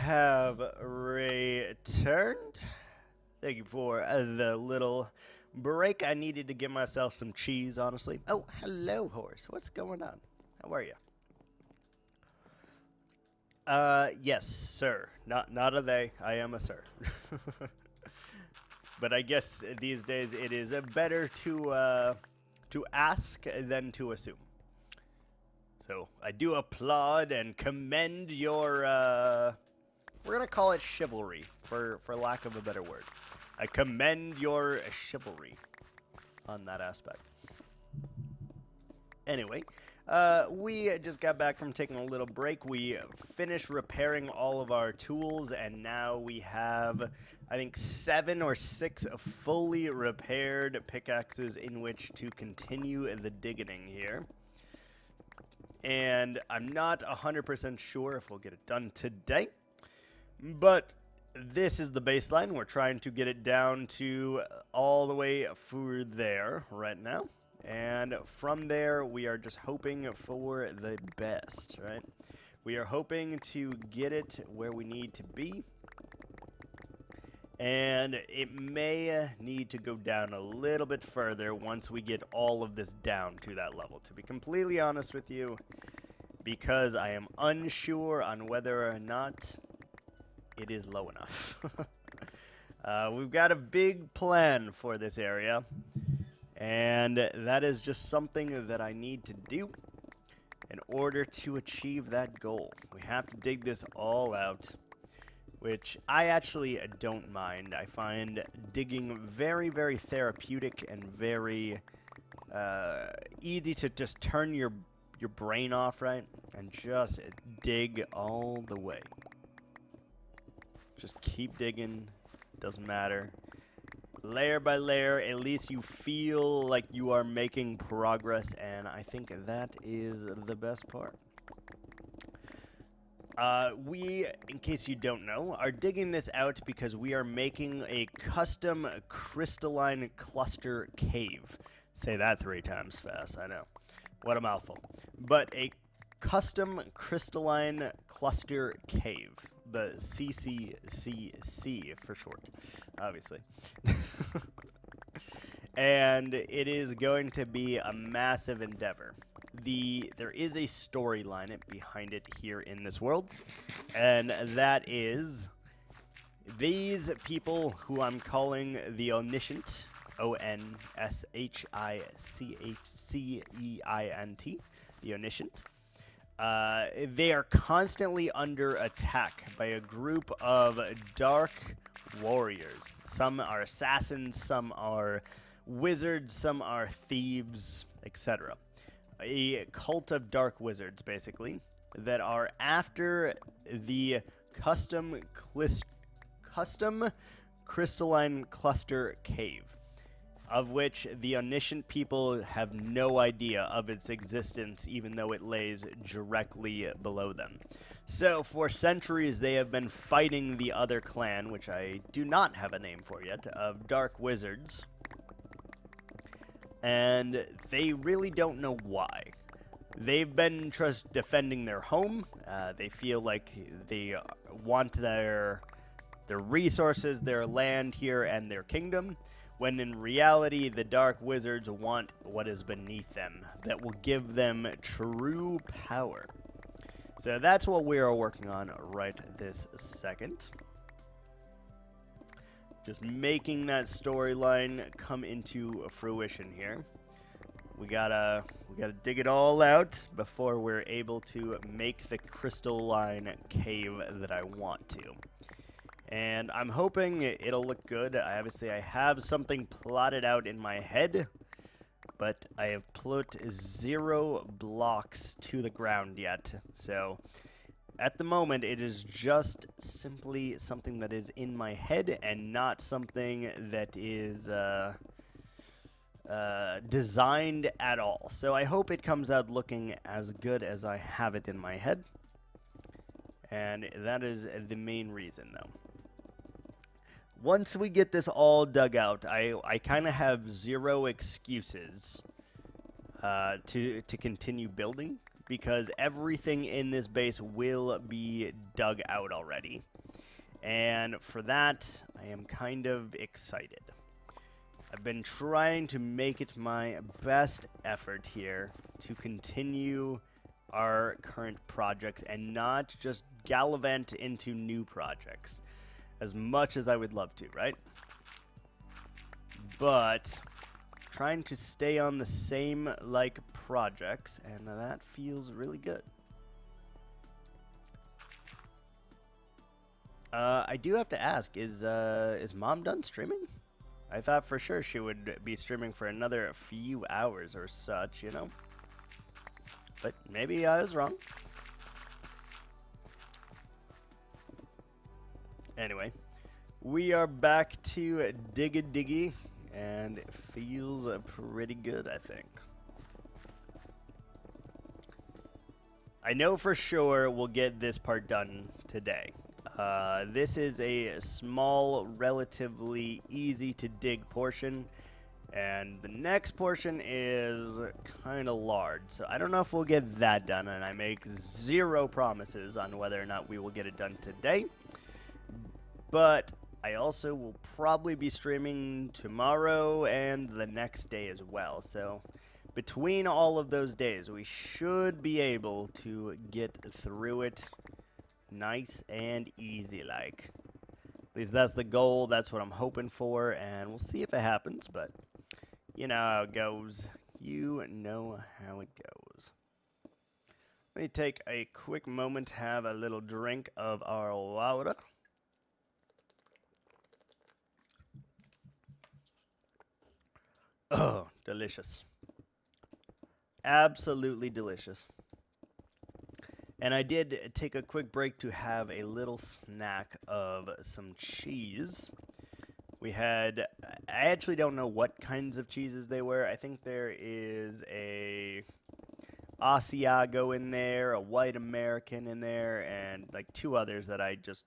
have returned. Thank you for the little break. I needed to give myself some cheese, honestly. Oh, hello, horse. What's going on? How are you? Yes, sir. Not a they. I am a sir. But I guess these days it is better to ask than to assume. So I do applaud and commend your we're gonna call it chivalry for lack of a better word. I commend your chivalry on that aspect. Anyway, we just got back from taking a little break. We finished repairing all of our tools, and now we have, I think, 7 or 6 fully repaired pickaxes in which to continue the digging here. And I'm not 100% sure if we'll get it done today, but this is the baseline. We're trying to get it down to all the way through there right now. And from there, we are just hoping for the best, right? We are hoping to get it where we need to be. And it may need to go down a little bit further once we get all of this down to that level, to be completely honest with you, because I am unsure on whether or not it is low enough. We've got a big plan for this area, and that is just something that I need to do in order to achieve that goal. We have to dig this all out, which I actually don't mind. I find digging very, very therapeutic and very easy to just turn your brain off, right? And just dig all the way. Just keep digging. Doesn't matter. Layer by layer, at least you feel like you are making progress, and I think that is the best part. We, in case you don't know, are digging this out because we are making a custom crystalline cluster cave. Say that 3 times fast, I know. What a mouthful. But a custom crystalline cluster cave. The CCCC for short, obviously. And it is going to be a massive endeavor. There is a storyline behind it here in this world, and that is these people who I'm calling the Omniscient, ONSHICHCEINT, the Omniscient. They are constantly under attack by a group of dark warriors. Some are assassins, some are wizards, some are thieves, etc. A cult of dark wizards, basically, that are after the custom crystalline cluster cave, of which the Omniscient people have no idea of its existence, even though it lays directly below them. So, for centuries, they have been fighting the other clan, which I do not have a name for yet, of dark wizards. And they really don't know why. They've been just defending their home. They feel like they want their resources, their land here, and their kingdom, when in reality, the dark wizards want what is beneath them, that will give them true power. So that's what we are working on right this second. Just making that storyline come into fruition here. We gotta dig it all out before we're able to make the crystalline cave that I want to. And I'm hoping it'll look good. Obviously, I have something plotted out in my head, but I have put 0 blocks to the ground yet. So, at the moment, it is just simply something that is in my head and not something that is designed at all. So I hope it comes out looking as good as I have it in my head. And that is the main reason, though. Once we get this all dug out, I kind of have 0 excuses to continue building, because everything in this base will be dug out already. And for that, I am kind of excited. I've been trying to make it my best effort here to continue our current projects and not just gallivant into new projects, as much as I would love to, right? But trying to stay on the same like projects, and that feels really good. I do have to ask, is Mom done streaming? I thought for sure she would be streaming for another few hours or such, you know? But maybe I was wrong. Anyway, we are back to Diggy, and it feels pretty good, I think. I know for sure we'll get this part done today. This is a small, relatively easy to dig portion, and the next portion is kind of large, so I don't know if we'll get that done, and I make zero promises on whether or not we will get it done today. But I also will probably be streaming tomorrow and the next day as well, so between all of those days, we should be able to get through it nice and easy like. At least that's the goal, that's what I'm hoping for, and we'll see if it happens, but you know how it goes. You know how it goes. Let me take a quick moment to have a little drink of our water. Oh, delicious. Absolutely delicious. And I did take a quick break to have a little snack of some cheese. We had, I actually don't know what kinds of cheeses they were. I think there is a Asiago in there, a white American in there, and like two others that I just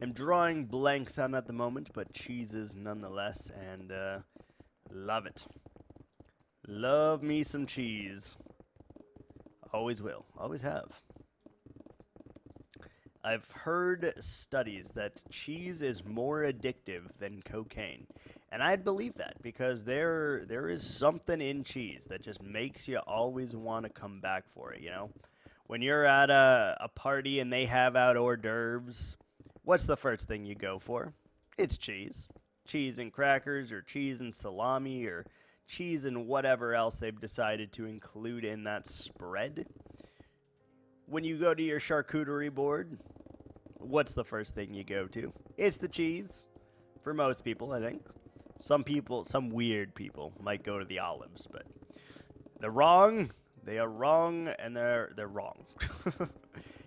am drawing blanks on at the moment, but cheeses nonetheless, and love it. Love me some cheese. Always will. Always have. I've heard studies that cheese is more addictive than cocaine. And I'd believe that because there is something in cheese that just makes you always want to come back for it, you know? When you're at a party and they have out hors d'oeuvres, what's the first thing you go for? It's cheese. Cheese and crackers, or cheese and salami, or cheese and whatever else they've decided to include in that spread. When you go to your charcuterie board, what's the first thing you go to? It's the cheese. For most people, I think. Some people, some weird people might go to the olives, but they're wrong. They are wrong, and they're wrong.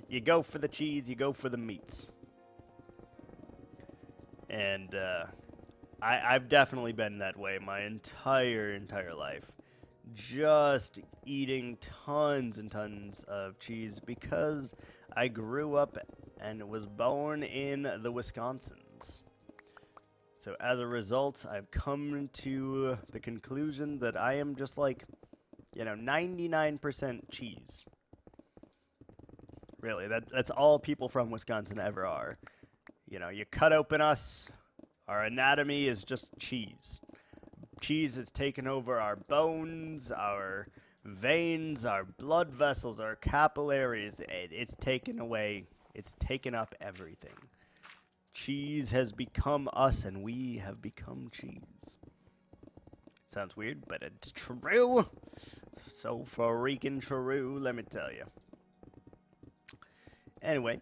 You go for the cheese, you go for the meats. And I've definitely been that way my entire life. Just eating tons and tons of cheese because I grew up and was born in the Wisconsins. So as a result, I've come to the conclusion that I am just like, 99% cheese. Really, that's all people from Wisconsin ever are. You cut open us, our anatomy is just cheese. Cheese has taken over our bones, our veins, our blood vessels, our capillaries. It's taken away, it's taken up everything. Cheese has become us, and we have become cheese. Sounds weird, but it's true. So freaking true, let me tell you. Anyway,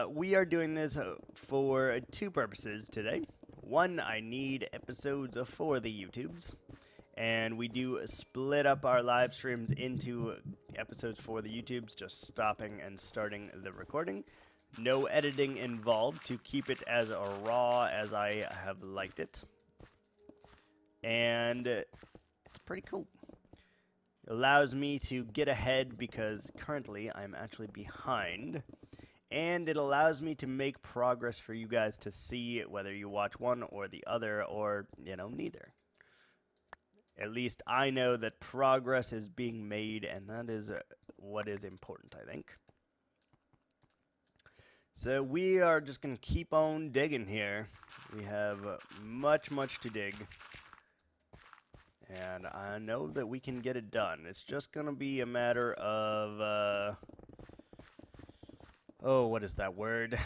we are doing this for two purposes today. One, I need episodes for the YouTubes, and we do split up our live streams into episodes for the YouTubes, just stopping and starting the recording. No editing involved to keep it as raw as I have liked it. And it's pretty cool. It allows me to get ahead because currently I'm actually behind. And it allows me to make progress for you guys to see whether you watch one or the other or, neither. At least I know that progress is being made, and that is what is important, I think. So we are just going to keep on digging here. We have much to dig. And I know that we can get it done. It's just going to be a matter of, oh, what is that word?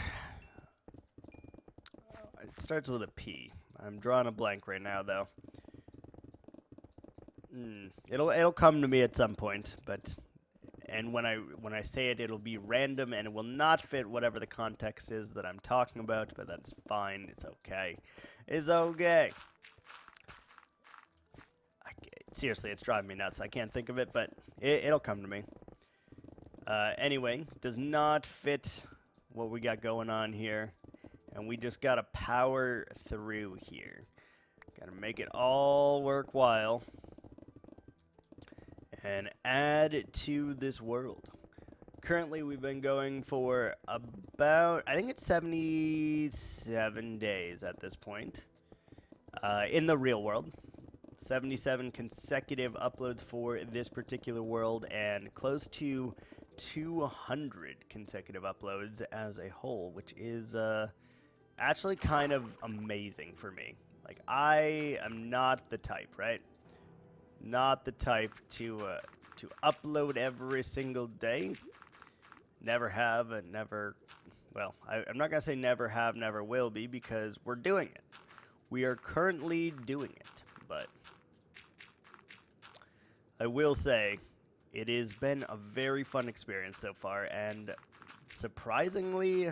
It starts with a P. I'm drawing a blank right now, though. It'll come to me at some point, but and when I say it, it'll be random and it will not fit whatever the context is that I'm talking about. But that's fine. It's okay. It's okay. Seriously, it's driving me nuts. I can't think of it, but it'll come to me. Anyway, does not fit what we got going on here, and we just gotta power through here. Gotta make it all worthwhile and add to this world. Currently, we've been going for about, I think it's 77 days at this point in the real world. 77 consecutive uploads for this particular world, and close to 200 consecutive uploads as a whole, which is actually kind of amazing for me. Like, I am not the type, right? Not the type to upload every single day. Never have and never, well, I'm not going to say never have, never will be, because we're doing it. We are currently doing it, but I will say it has been a very fun experience so far, and surprisingly,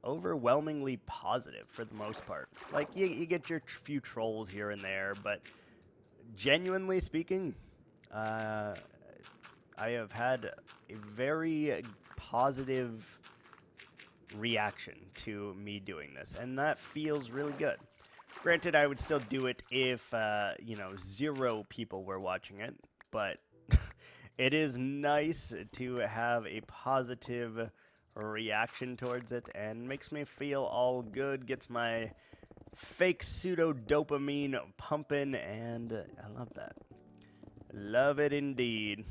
overwhelmingly positive for the most part. Like, you get your few trolls here and there, but genuinely speaking, I have had a very positive reaction to me doing this, and that feels really good. Granted, I would still do it if, 0 people were watching it, but it is nice to have a positive reaction towards it, and makes me feel all good, gets my fake pseudo-dopamine pumping, and I love that. Love it indeed.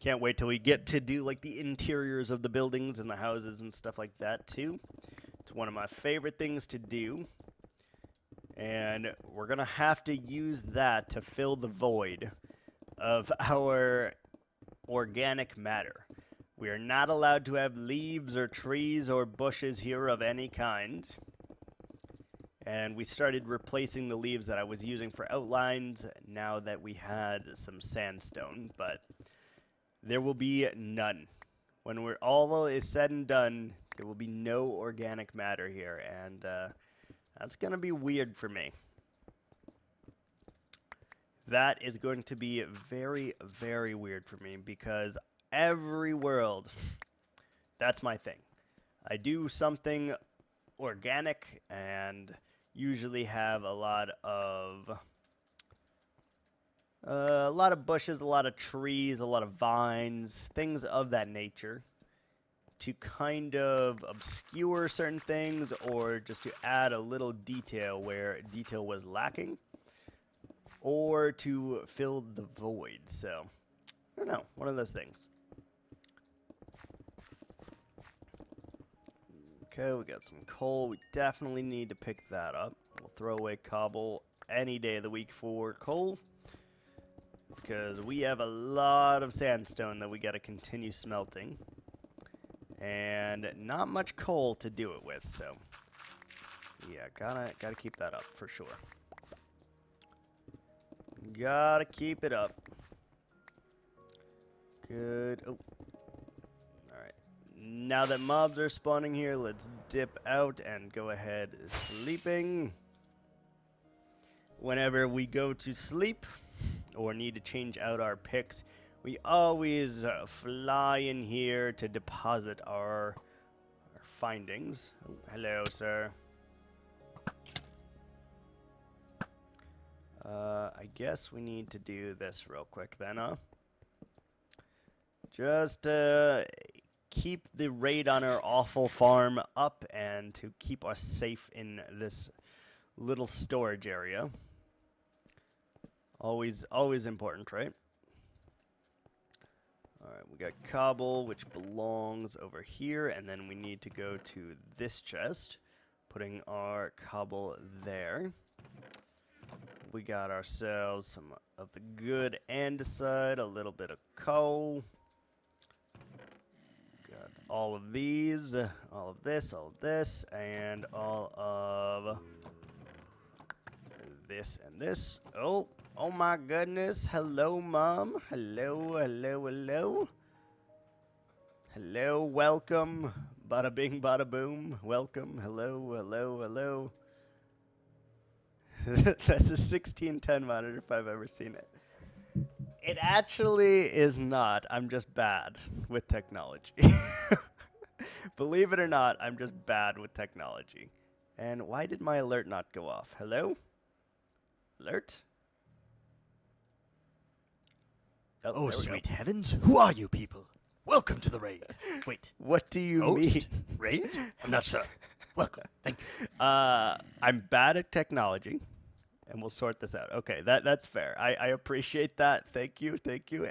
Can't wait till we get to do, like, the interiors of the buildings and the houses and stuff like that, too. It's one of my favorite things to do. And we're going to have to use that to fill the void of our organic matter. We are not allowed to have leaves or trees or bushes here of any kind. And we started replacing the leaves that I was using for outlines now that we had some sandstone, but there will be none. When all is said and done, there will be no organic matter here, and that's going to be weird for me. That is going to be very, very weird for me, because every world, that's my thing. I do something organic and usually have a lot of bushes, a lot of trees, a lot of vines, things of that nature, to kind of obscure certain things, or just to add a little detail where detail was lacking, or to fill the void. So, I don't know, one of those things. Okay, we got some coal. We definitely need to pick that up. We'll throw away cobble any day of the week for coal, because we have a lot of sandstone that we got to continue smelting, and not much coal to do it with. So yeah, gotta keep that up for sure. Gotta keep it up. Good. Oh, all right. Now that mobs are spawning here, let's dip out and go ahead sleeping. Whenever we go to sleep or need to change out our picks, we always fly in here to deposit our findings. Oh, hello, sir. I guess we need to do this real quick then, huh? Just keep the raid on our awful farm up, and to keep us safe in this little storage area. Always important, right? All right, we got cobble, which belongs over here, and then we need to go to this chest, putting our cobble there. We got ourselves some of the good andesite, a little bit of coal. Got all of these, all of this, and all of this and this. Oh my goodness. Hello, Mom. Hello. Hello, welcome. Bada bing, bada boom. Welcome. Hello. That's a 1610 monitor if I've ever seen it. It actually is not. I'm just bad with technology. Believe it or not, I'm just bad with technology. And why did my alert not go off? Hello? Alert? Oh, sweet heavens. Who are you people? Welcome to the raid. Wait. What do you mean? Raid? I'm not sure. Welcome. Thank you. I'm bad at technology, and we'll sort this out. Okay, that's fair. I appreciate that. Thank you.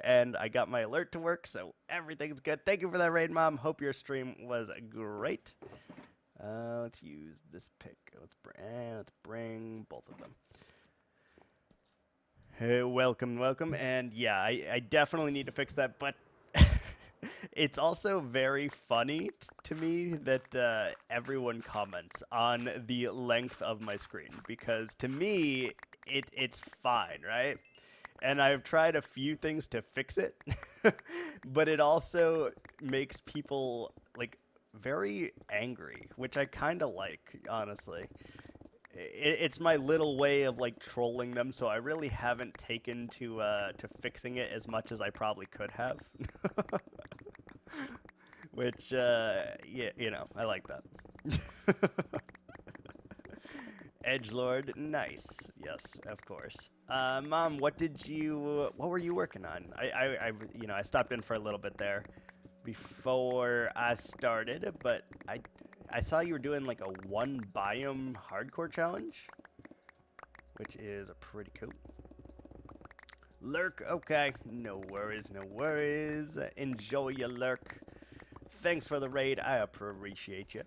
And I got my alert to work, so everything's good. Thank you for that raid, Mom. Hope your stream was great. Let's use this pick. Let's bring both of them. Hey, welcome. And yeah, I definitely need to fix that, but it's also very funny to me that everyone comments on the length of my screen, because to me, it's fine, right? And I've tried a few things to fix it, but it also makes people, like, very angry, which I kind of like, honestly. It's my little way of, like, trolling them, so I really haven't taken to fixing it as much as I probably could have. Which, yeah, you know, I like that. Edgelord, nice. Yes, of course. Mom, what were you working on? I stopped in for a little bit there before I started, but I saw you were doing like a 1 biome hardcore challenge, which is pretty cool. Lurk, okay. No worries. Enjoy your lurk. Thanks for the raid. I appreciate you.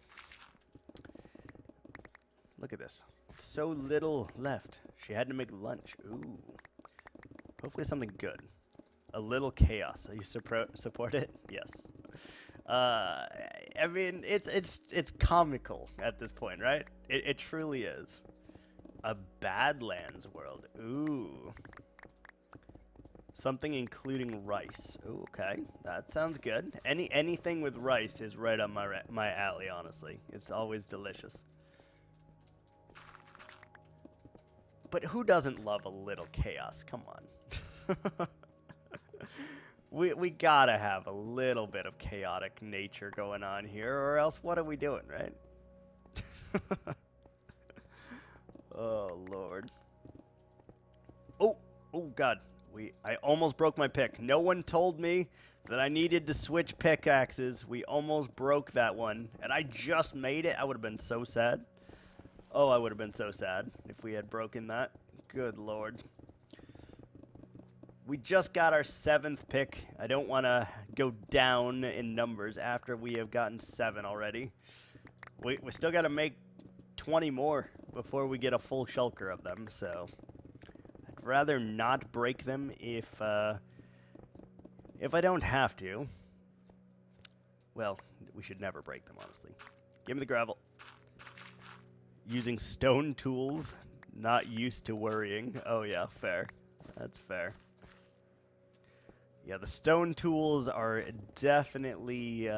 Look at this. So little left. She had to make lunch. Ooh. Hopefully something good. A little chaos. So you support it? Yes. I mean, it's comical at this point, right? It truly is. A Badlands world. Ooh. Something including rice. Ooh, okay, that sounds good. Anything with rice is right on my alley, honestly. It's always delicious. But who doesn't love a little chaos? Come on. We gotta have a little bit of chaotic nature going on here, or else what are we doing, right? Oh, Lord. Oh, God. I almost broke my pick. No one told me that I needed to switch pickaxes. We almost broke that one, and I just made it. I would have been so sad. Oh, I would have been so sad if we had broken that. Good Lord. We just got our 7th pick. I don't want to go down in numbers after we have gotten 7 already. We still got to make 20 more before we get a full shulker of them, so I'd rather not break them if I don't have to. Well, we should never break them, honestly. Give me the gravel. Using stone tools, not used to worrying. Oh yeah, fair. That's fair. Yeah, the stone tools are definitely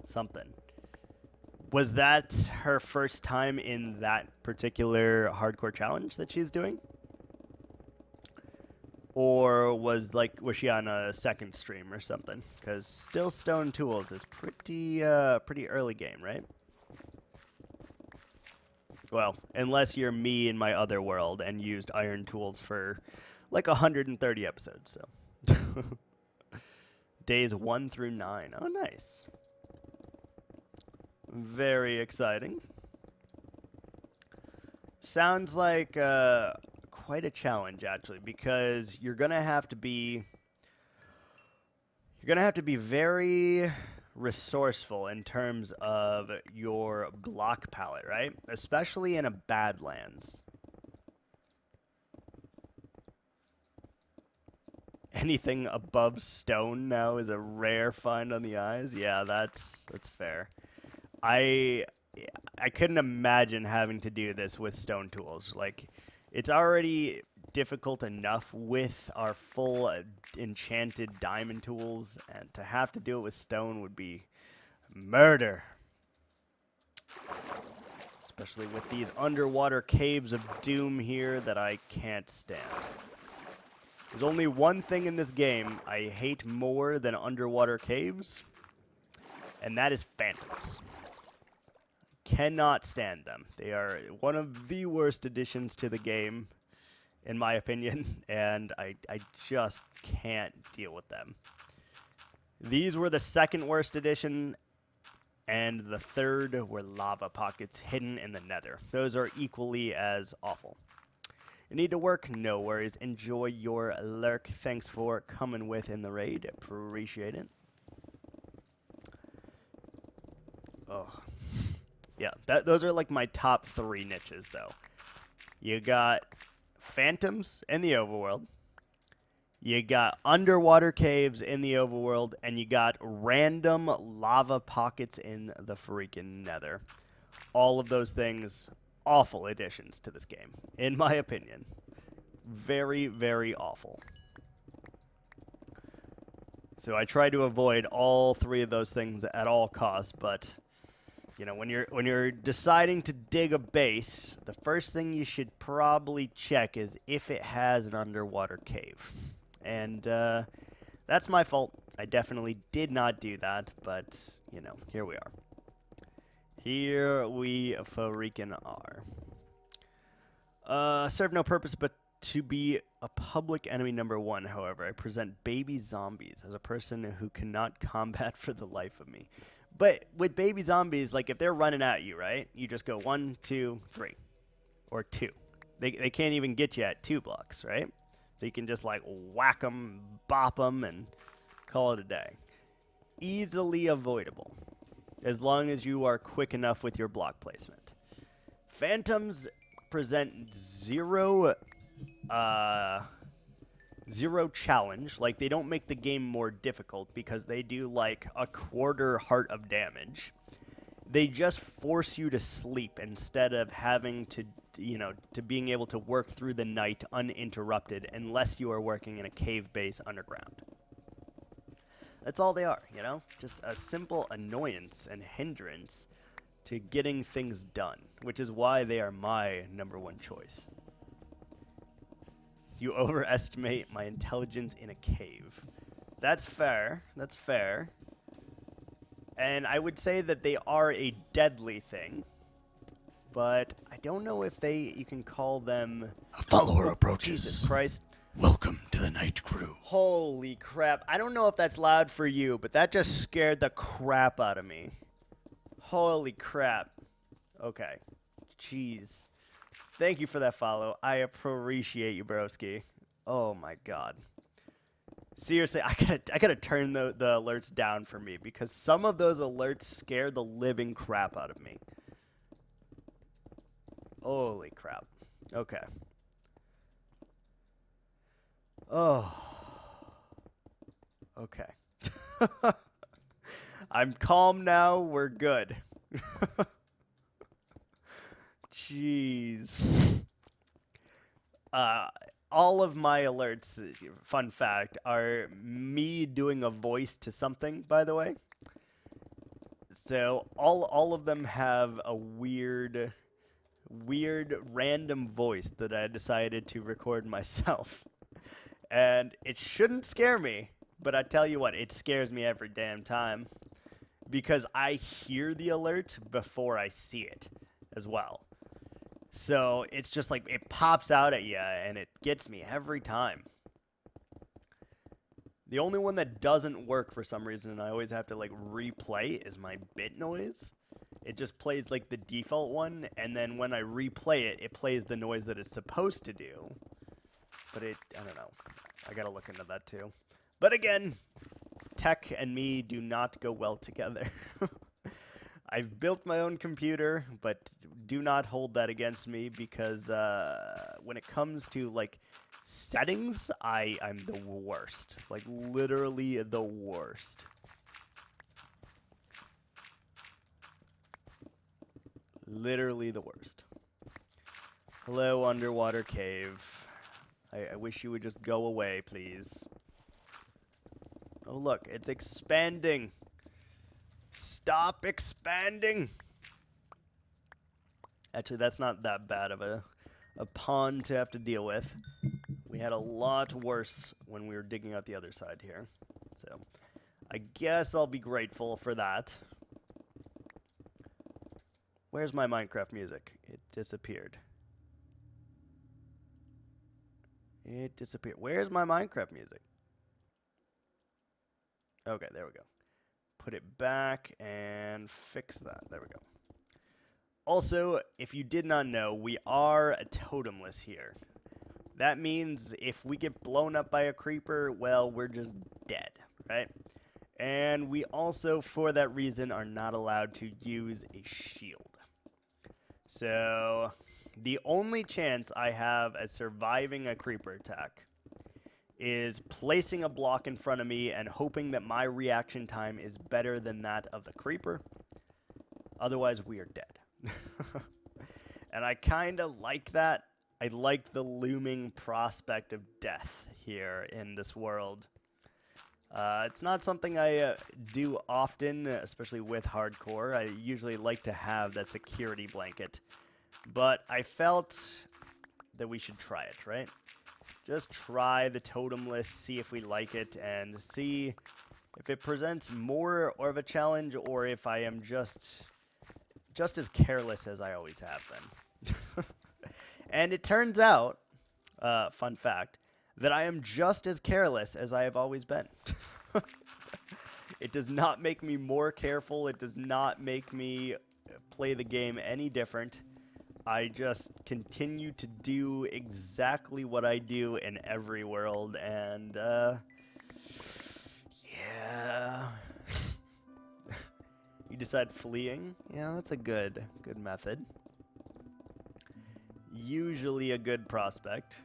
something. Was that her first time in that particular hardcore challenge that she's doing? Or was she on a second stream or something? Because still stone tools is pretty early game, right? Well, unless you're me in my other world and used iron tools for like 130 episodes, so. Days 1 through 9. Oh, nice. Very exciting. Sounds like quite a challenge, actually, because you're going to have to be very resourceful in terms of your block palette, right? Especially in a Badlands. Anything above stone now is a rare find on the eyes. Yeah, that's fair. I couldn't imagine having to do this with stone tools. Like, it's already difficult enough with our full enchanted diamond tools, and to have to do it with stone would be murder. Especially with these underwater caves of doom here that I can't stand. There's only one thing in this game I hate more than underwater caves, and that is phantoms. Cannot stand them. They are one of the worst additions to the game, in my opinion, and I just can't deal with them. These were the second worst addition, and the third were lava pockets hidden in the nether. Those are equally as awful. You need to work? No worries. Enjoy your lurk. Thanks for coming with in the raid. Appreciate it. Oh. Yeah, those are like my top 3 niches, though. You got phantoms in the overworld. You got underwater caves in the overworld. And you got random lava pockets in the freaking nether. All of those things, awful additions to this game, in my opinion. Very, very awful. So I try to avoid all 3 of those things at all costs, but you know, when you're deciding to dig a base, the first thing you should probably check is if it has an underwater cave. And that's my fault. I definitely did not do that, but you know, here we are. Here we freaking are. Serve no purpose but to be a public enemy number 1, however. I present baby zombies as a person who cannot combat for the life of me. But with baby zombies, like if they're running at you, right? You just go 1, 2, 3. Or 2. They can't even get you at 2 blocks, right? So you can just like whack them, bop them, and call it a day. Easily avoidable. As long as you are quick enough with your block placement. Phantoms present zero challenge. Like, they don't make the game more difficult because they do like a quarter heart of damage. They just force you to sleep instead of having to, you know, to being able to work through the night uninterrupted unless you are working in a cave base underground. That's all they are, you know? Just a simple annoyance and hindrance to getting things done, which is why they are my number 1 choice. You overestimate my intelligence in a cave. That's fair. That's fair. And I would say that they are a deadly thing. But I don't know if you can call them... A follower approaches. Jesus Christ. Welcome to the night crew. Holy crap. I don't know if that's loud for you, but that just scared the crap out of me. Holy crap. Okay. Jeez. Thank you for that follow. I appreciate you, broski. Oh my god. Seriously, I gotta turn the alerts down for me because some of those alerts scare the living crap out of me. Holy crap. Okay. Oh. Okay. I'm calm now. We're good. Jeez. All of my alerts, fun fact, are me doing a voice to something, by the way. So all of them have a weird random voice that I decided to record myself. And it shouldn't scare me, but I tell you what, it scares me every damn time. Because I hear the alert before I see it as well. So it's just like it pops out at you and it gets me every time. The only one that doesn't work for some reason and I always have to like replay is my bit noise. It just plays like the default one, and then when I replay it, it plays the noise that it's supposed to do. But I don't know. I gotta look into that too. But again, tech and me do not go well together. I've built my own computer, but do not hold that against me because when it comes to like settings, I'm the worst. Like literally the worst. Literally the worst. Hello, underwater cave. I wish you would just go away, please. Oh, look, it's expanding. Stop expanding. Actually, that's not that bad of a pond to have to deal with. We had a lot worse when we were digging out the other side here. So, I guess I'll be grateful for that. Where's my Minecraft music? It disappeared. It disappeared. Where's my Minecraft music? Okay, there we go. Put it back and fix that. There we go. Also, if you did not know, we are a totemless here. That means if we get blown up by a creeper, well, we're just dead, right? And we also, for that reason, are not allowed to use a shield. So, the only chance I have at surviving a creeper attack is placing a block in front of me and hoping that my reaction time is better than that of the creeper. Otherwise, we are dead. And I kind of like that. I like the looming prospect of death here in this world. It's not something I do often, especially with hardcore. I usually like to have that security blanket. But I felt that we should try it, right? Just try the totemless, see if we like it, and see if it presents more of a challenge or if I am just as careless as I always have been. And it turns out, fun fact, that I am just as careless as I have always been. It does not make me more careful. It does not make me play the game any different. I just continue to do exactly what I do in every world, and, yeah. You decide fleeing? Yeah, that's a good method. Usually a good prospect.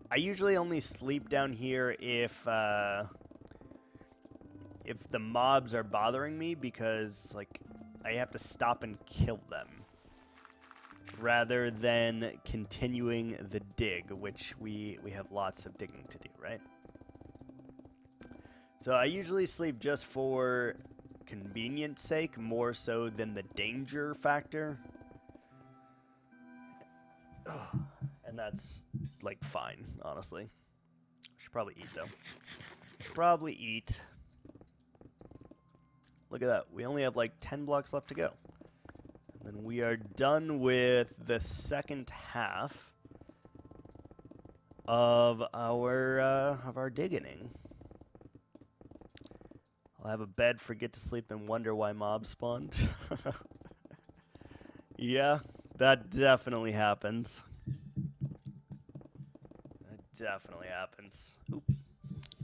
I usually only sleep down here if the mobs are bothering me because, like, I have to stop and kill them rather than continuing the dig, which we have lots of digging to do, right? So I usually sleep just for convenience sake more so than the danger factor. And that's, like, fine, honestly. Should probably eat, though. Probably eat. Look at that. We only have, like, 10 blocks left to go. And then we are done with the second half of our digging. I'll have a bed, forget to sleep, then wonder why mobs spawned. Yeah, that definitely happens. Definitely happens. Oop.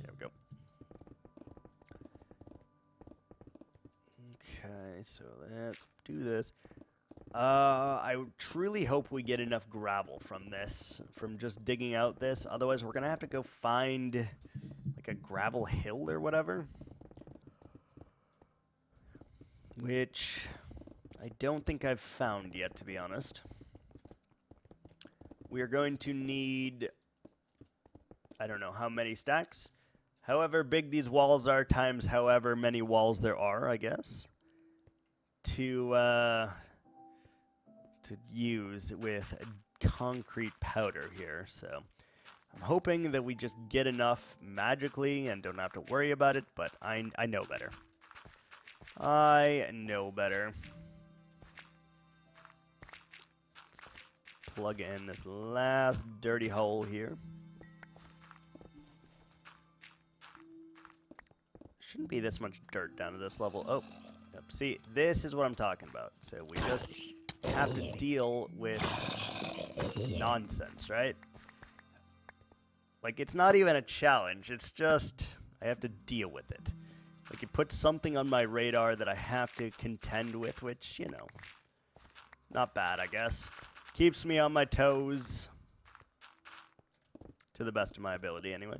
There we go. Okay, so let's do this. I truly hope we get enough gravel from this, from just digging out this. Otherwise, we're going to have to go find, like, a gravel hill or whatever. Which I don't think I've found yet, to be honest. We are going to need, I don't know how many stacks. However big these walls are times however many walls there are, I guess, to use with concrete powder here. So I'm hoping that we just get enough magically and don't have to worry about it, but I know better. I know better. Let's plug in this last dirty hole here. Shouldn't be this much dirt down to this level. Oh, yep. See, this is what I'm talking about. So we just have to deal with nonsense, right? Like, it's not even a challenge. It's just I have to deal with it. Like, it puts something on my radar that I have to contend with, which, you know, not bad, I guess. Keeps me on my toes. To the best of my ability, anyway.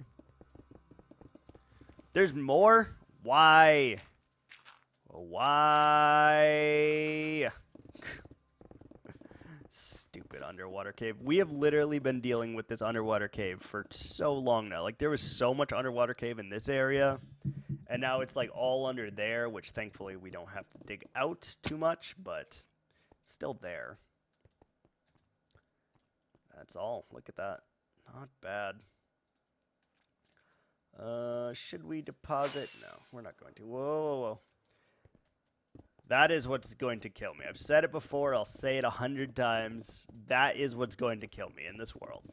There's more? Why? Why? Stupid underwater cave. We have literally been dealing with this underwater cave for so long now. Like, there was so much underwater cave in this area. And now it's like all under there, which thankfully we don't have to dig out too much, but still there. That's all. Look at that. Not bad. Should we deposit? No, we're not going to. Whoa, whoa, whoa. That is what's going to kill me. I've said it before. I'll say it 100 times. That is what's going to kill me in this world.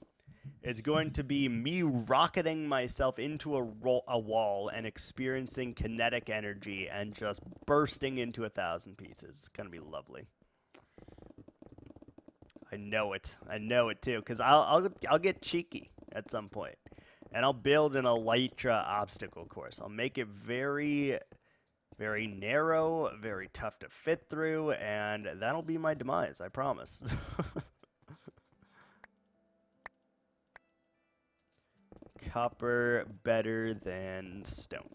It's going to be me rocketing myself into a wall and experiencing kinetic energy and just bursting into 1,000 pieces. It's going to be lovely. I know it. I know it too, because I'll get cheeky at some point, and I'll build an elytra obstacle course. I'll make it very, very narrow, very tough to fit through, and that'll be my demise. I promise. Copper better than stone.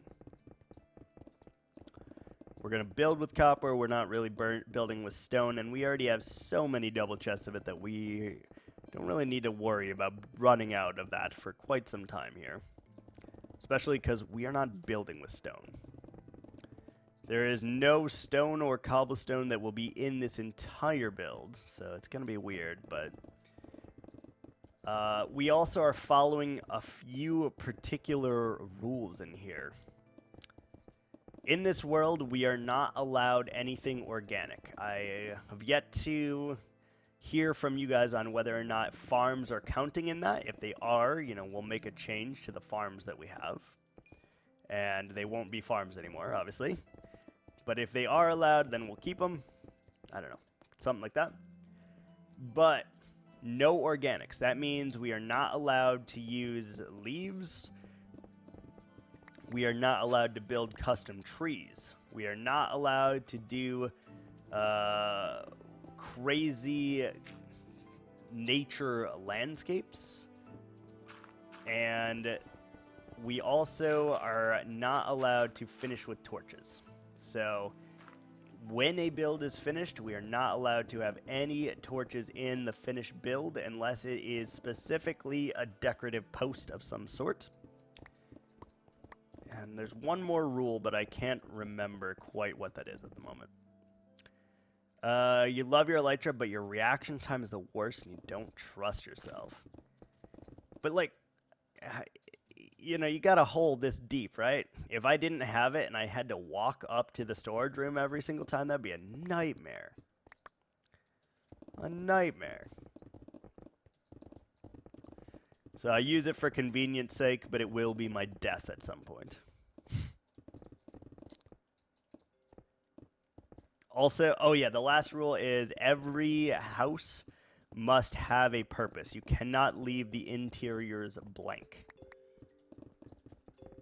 We're going to build with copper. We're not really building with stone, and we already have so many double chests of it that we don't really need to worry about running out of that for quite some time here, especially because we are not building with stone. There is no stone or cobblestone that will be in this entire build, so it's going to be weird, but we also are following a few particular rules in here. In this world, we are not allowed anything organic. I have yet to hear from you guys on whether or not farms are counting in that. If they are, you know, we'll make a change to the farms that we have. And they won't be farms anymore, obviously. But if they are allowed, then we'll keep them. I don't know. Something like that. But no organics. That means we are not allowed to use leaves. We are not allowed to build custom trees. We are not allowed to do crazy nature landscapes. And we also are not allowed to finish with torches. So when a build is finished, we are not allowed to have any torches in the finished build unless it is specifically a decorative post of some sort. And there's one more rule, but I can't remember quite what that is at the moment. You love your elytra, but your reaction time is the worst, and you don't trust yourself. But, like, you know, you got a hole this deep, right? If I didn't have it and I had to walk up to the storage room every single time, that'd be a nightmare. A nightmare. So I use it for convenience sake, but it will be my death at some point. Also, oh yeah, the last rule is every house must have a purpose. You cannot leave the interiors blank.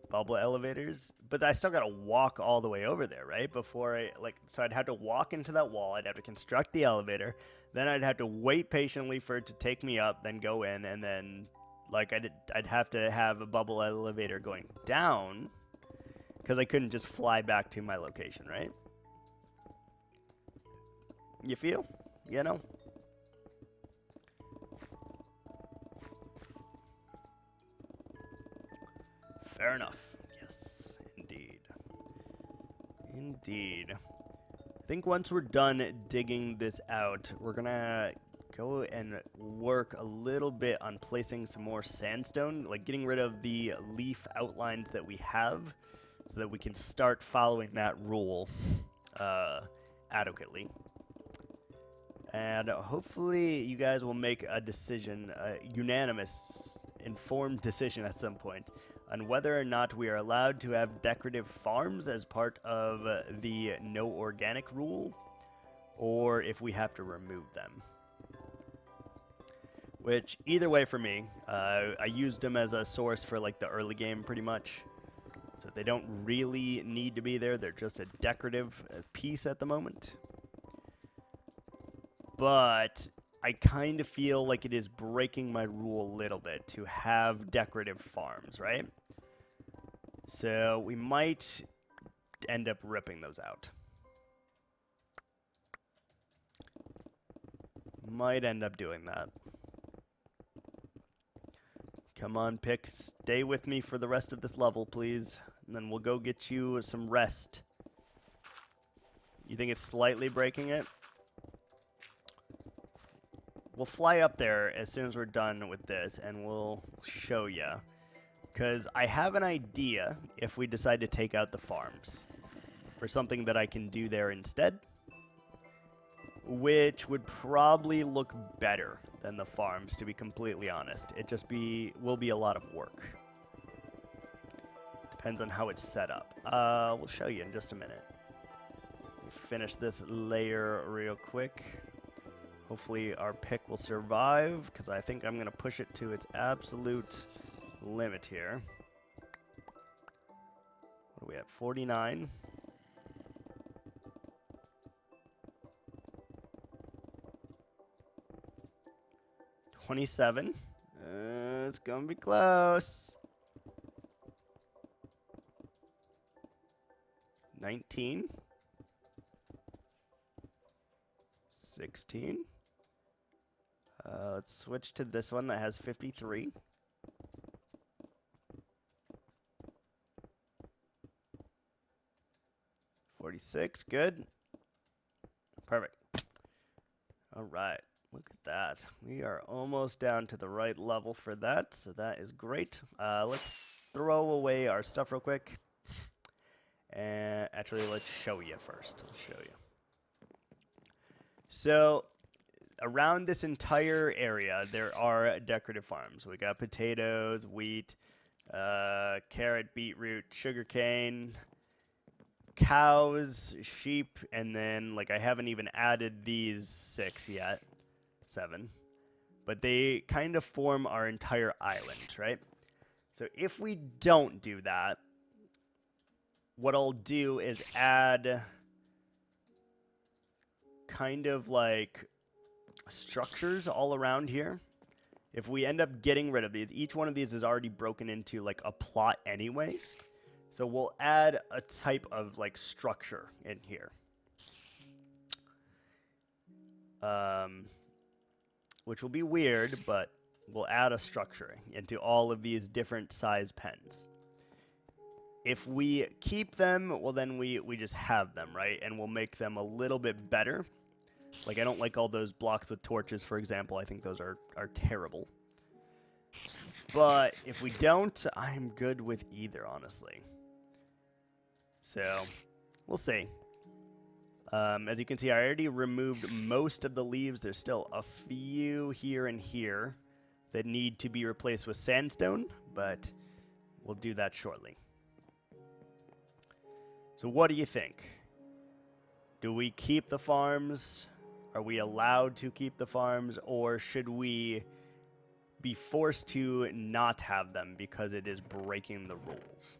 Bubble elevators, but I still gotta walk all the way over there, right? Before I, like, so I'd have to walk into that wall, I'd have to construct the elevator, then I'd have to wait patiently for it to take me up, then go in, and then, like, I'd have to have a bubble elevator going down, because I couldn't just fly back to my location, right? You feel? You know? Fair enough. Yes, indeed. Indeed. I think once we're done digging this out, we're gonna go and work a little bit on placing some more sandstone, like getting rid of the leaf outlines that we have, so that we can start following that rule adequately. And hopefully you guys will make a decision, a unanimous, informed decision at some point, on whether or not we are allowed to have decorative farms as part of the no organic rule, or if we have to remove them. Which, either way for me, I used them as a source for like the early game pretty much. So they don't really need to be there. They're just a decorative piece at the moment. But I kind of feel like it is breaking my rule a little bit to have decorative farms, right? So we might end up ripping those out. Might end up doing that. Come on, Pick. Stay with me for the rest of this level, please. And then we'll go get you some rest. You think it's slightly breaking it? We'll fly up there as soon as we're done with this, and we'll show you. Because I have an idea if we decide to take out the farms for something that I can do there instead, which would probably look better than the farms, to be completely honest. It just will be a lot of work. Depends on how it's set up. We'll show you in just a minute. We'll finish this layer real quick. Hopefully our pick will survive, because I think I'm going to push it to its absolute limit here. What are we at? 49. $27. It's going to be close. 19. 16. Let's switch to this one that has 53. $46. Good. Perfect. All right. Look at that. We are almost down to the right level for that, so that is great. Let's throw away our stuff real quick. And actually, let's show you first. I'll show you. So, around this entire area, there are decorative farms. We got potatoes, wheat, carrot, beetroot, sugarcane, cows, sheep, and then, like, I haven't even added these 6 yet. 7. But they kind of form our entire island, right? So if we don't do that, what I'll do is add kind of like structures all around here. If we end up getting rid of these, each one of these is already broken into like a plot anyway. So we'll add a type of like structure in here. Which will be weird, but we'll add a structure into all of these different size pens. If we keep them, well then we just have them, right? And we'll make them a little bit better. Like I don't like all those blocks with torches, for example. I think those are terrible. But if we don't, I'm good with either, honestly. So, we'll see. As you can see, I already removed most of the leaves. There's still a few here and here that need to be replaced with sandstone, but we'll do that shortly. So what do you think? Do we keep the farms? Are we allowed to keep the farms, or should we be forced to not have them because it is breaking the rules?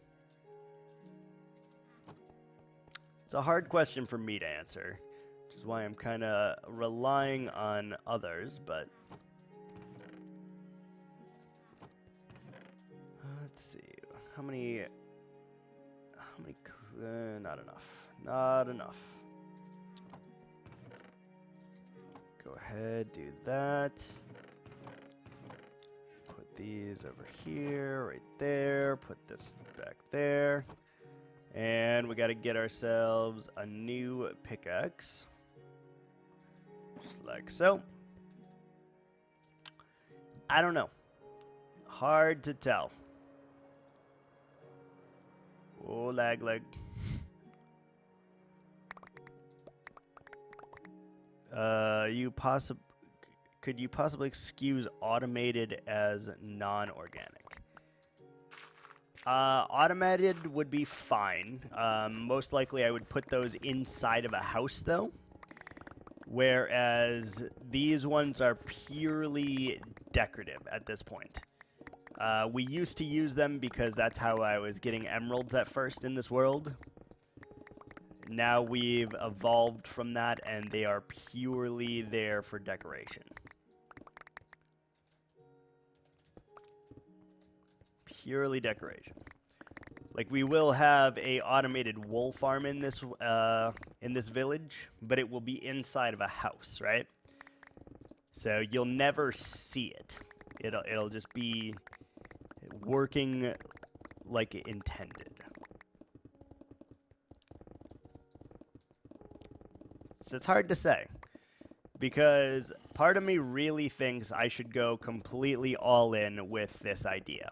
It's a hard question for me to answer, which is why I'm kind of relying on others, but let's see. How many, not enough. Go ahead, do that. Put these over here, right there. Put this back there. And we got to get ourselves a new pickaxe. Just like so. I don't know. Hard to tell. Oh, lag. Could you possibly excuse automated as non-organic? Automated would be fine. Most likely I would put those inside of a house, though. whereas these ones are purely decorative at this point. We used to use them because that's how I was getting emeralds at first in this world. Now we've evolved from that, and they are purely there for decoration. Purely decoration. Like, we will have a automated wool farm in this village, but it will be inside of a house, right? So you'll never see it. It'll just be working like intended. So it's hard to say, because part of me really thinks I should go completely all in with this idea.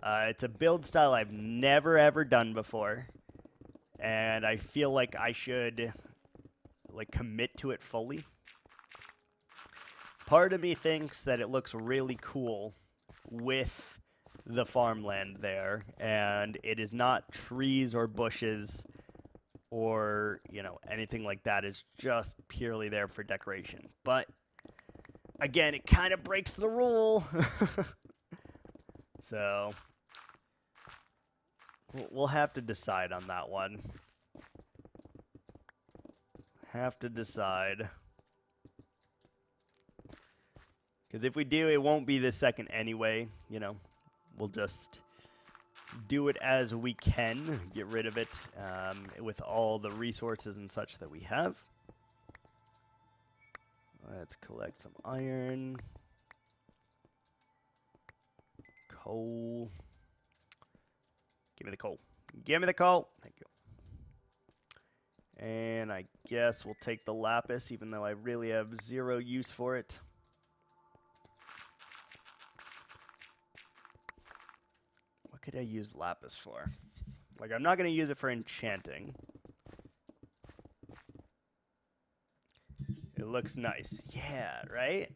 It's a build style I've never ever done before, and I feel like I should commit to it fully. Part of me thinks that it looks really cool with the farmland there, and it is not trees or bushes or, you know, anything like that. It's just purely there for decoration. But again, it kind of breaks the rule. So we'll have to decide on that one. Have to decide. Because if we do, it won't be the second anyway. You know, we'll just do it as we can, get rid of it with all the resources and such that we have. Let's collect some iron. Coal. Give me the coal. Give me the coal. Thank you. And I guess we'll take the lapis, even though I really have zero use for it. What could I use lapis for? Like, I'm not going to use it for enchanting. It looks nice. Yeah, right?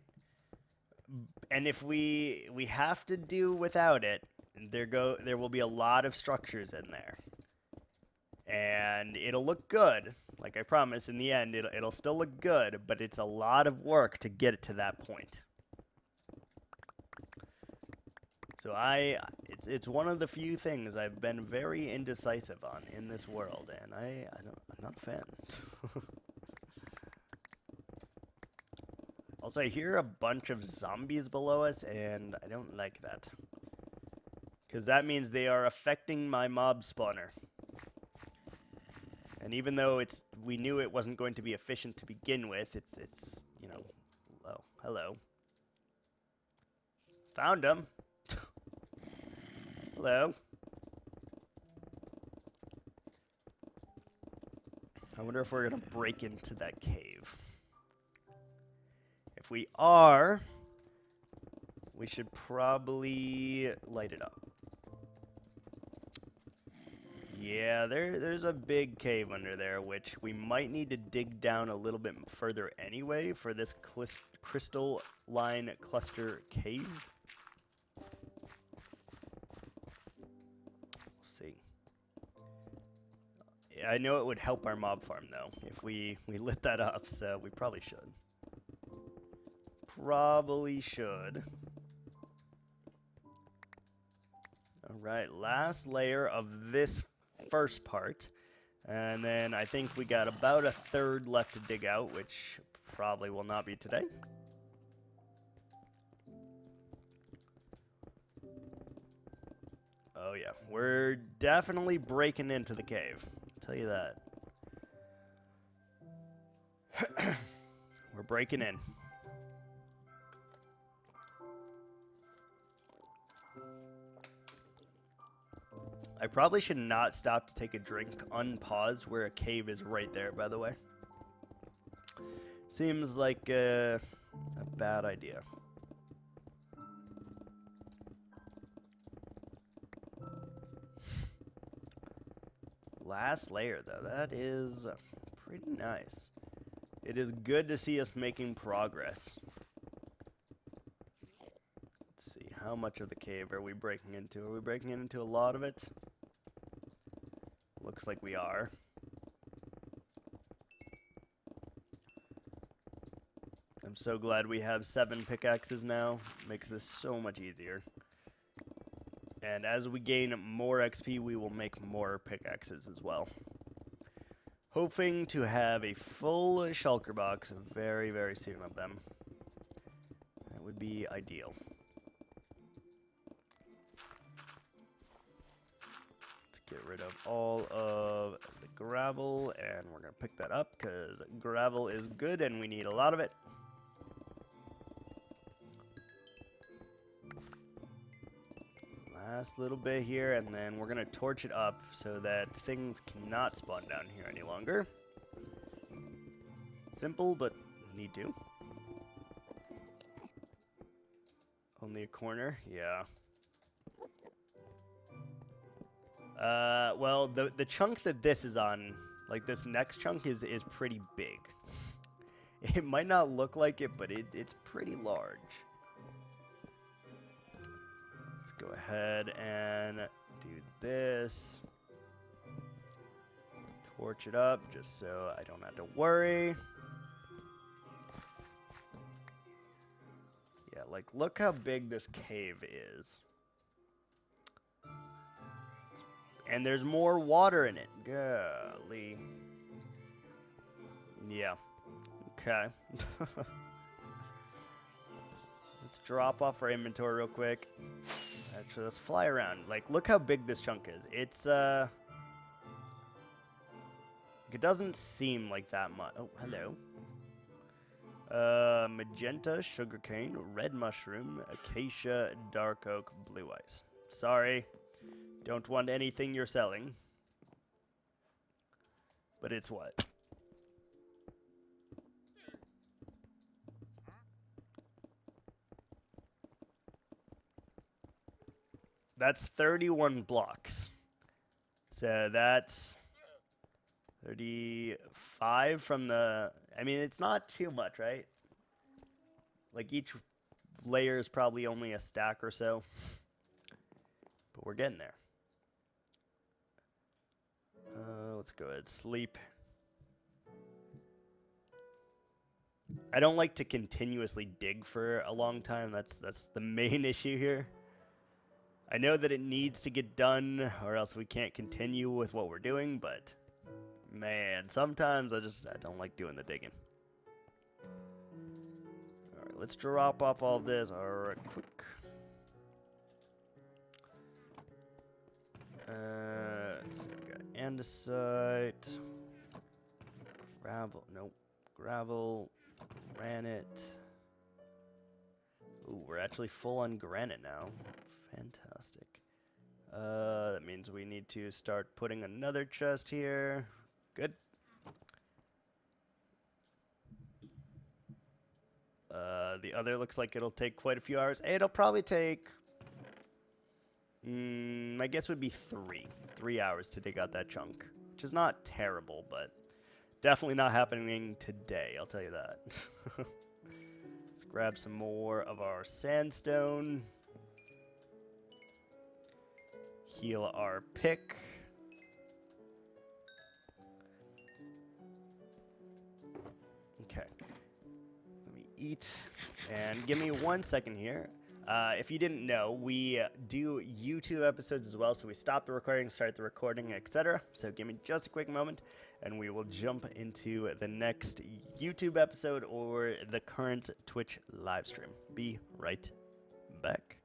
And if we have to do without it, there will be a lot of structures in there. And it'll look good. Like I promise, in the end, it'll still look good, but it's a lot of work to get it to that point. So it's one of the few things I've been very indecisive on in this world, and I'm not a fan. Also, I hear a bunch of zombies below us, and I don't like that. Because that means they are affecting my mob spawner. And even though we knew it wasn't going to be efficient to begin with, it's you know, oh, hello. Found him. Hello. I wonder if we're going to break into that cave. If we are, we should probably light it up. Yeah, there's a big cave under there, which we might need to dig down a little bit further anyway for this crystalline cluster cave. See. Yeah, I know it would help our mob farm, though, if we lit that up, so we probably should. Probably should. Alright, last layer of this first part. And then I think we got about a third left to dig out, which probably will not be today. Oh yeah, we're definitely breaking into the cave. I'll tell you that. We're breaking in. I probably should not stop to take a drink unpaused where a cave is right there, by the way. Seems like a bad idea. Last layer, though. That is pretty nice. It is good to see us making progress. Let's see, how much of the cave are we breaking into? Are we breaking into a lot of it? Looks like we are. I'm so glad we have 7 pickaxes now. Makes this so much easier. And as we gain more XP, we will make more pickaxes as well. Hoping to have a full shulker box very, very soon of them. That would be ideal. Let's get rid of all of the gravel, and we're going to pick that up because gravel is good and we need a lot of it. Last little bit here, and then we're going to torch it up so that things cannot spawn down here any longer. Simple, but need to. Only a corner? Yeah. Well, the chunk that this is on, like this next chunk, is pretty big. It might not look like it, but it's pretty large. Go ahead and do this. Torch it up just so I don't have to worry. Yeah, like look how big this cave is. And there's more water in it. Golly. Yeah. Okay. Let's drop off our inventory real quick. Actually, let's fly around. Like, look how big this chunk is. It's, it doesn't seem like that much. Oh, hello. Magenta, sugarcane, red mushroom, acacia, dark oak, blue ice. Sorry. Don't want anything you're selling. But it's what? That's 31 blocks. So that's 35 from the... I mean, it's not too much, right? Like, each layer is probably only a stack or so. But we're getting there. Let's go ahead and sleep. I don't like to continuously dig for a long time. That's the main issue here. I know that it needs to get done or else we can't continue with what we're doing, but man, sometimes I don't like doing the digging. Alright, let's drop off all this alright quick. Let's see, we got andesite, gravel, nope, gravel, granite. Ooh, we're actually full on granite now. Fantastic. That means we need to start putting another chest here. Good. The other looks like it'll take quite a few hours. It'll probably take, my guess would be 3 hours to dig out that chunk, which is not terrible, but definitely not happening today, I'll tell you that. Let's grab some more of our sandstone. Heal our pick. Okay. Let me eat. And give me 1 second here. If you didn't know, we do YouTube episodes as well, so we stop the recording, start the recording, etc. So give me just a quick moment, and we will jump into the next YouTube episode or the current Twitch live stream. Be right back.